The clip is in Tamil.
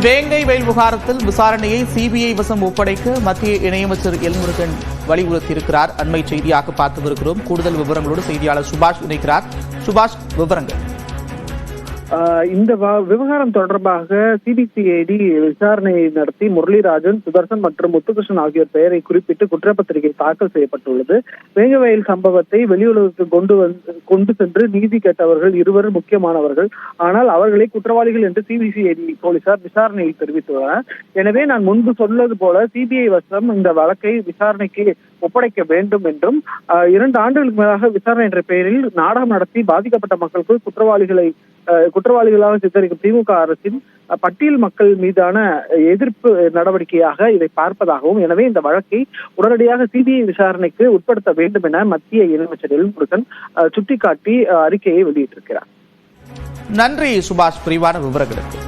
வேங்கை வயல் விவகாரத்தில் விசாரணையை சிபிஐ வசம் ஒப்படைக்க மத்திய இணையமைச்சர் எல்முருகன் வலியுறுத்தியிருக்கிறார். அண்மை செய்தியாக பார்த்து வருகிறோம். கூடுதல் விவரங்களோடு செய்தியாளர் சுபாஷ் இணைக்கிறார். சுபாஷ், விவரங்கள். இந்த விவகாரம் தொடர்பாக சிபிசிஐடி விசாரணை நடத்தி முரளிராஜன், சுதர்சன் மற்றும் முத்துகிருஷ்ணன் ஆகியோர் பெயரை குறிப்பிட்டு குற்றப்பத்திரிகை தாக்கல் செய்யப்பட்டுள்ளது. வேங்கவயல் சம்பவத்தை வெளியுலகத்துக்கு கொண்டு சென்று நீதி கேட்டவர்கள் இருவர் முக்கியமானவர்கள். ஆனால் அவர்களை குற்றவாளிகள் என்று சிபிசிஐடி போலீசார் விசாரணையில் தெரிவித்துள்ளனர். எனவே நான் முன்பு சொன்னது போல சிபிஐ வசம் இந்த வழக்கை விசாரணைக்கு ஒப்படைக்க வேண்டும் என்றும் 2 ஆண்டுகளுக்கு மேலாக விசாரணை என்ற பெயரில் நாடகம் நடத்தி பாதிக்கப்பட்ட மக்களுக்கு குற்றவாளிகளாக சித்தரிக்கும் திமுக அரசின் பட்டியல் மக்கள் மீதான எதிர்ப்பு நடவடிக்கையாக இதை பார்ப்பதாகவும், எனவே இந்த வழக்கை உடனடியாக சிபிஐ விசாரணைக்கு உட்படுத்த வேண்டும் என மத்திய இணையமைச்சர் எல்முருகன் சுட்டிக்காட்டி அறிக்கையை வெளியிட்டிருக்கிறார். நன்றி சுபாஷ், விரிவான விவரங்களுக்கு.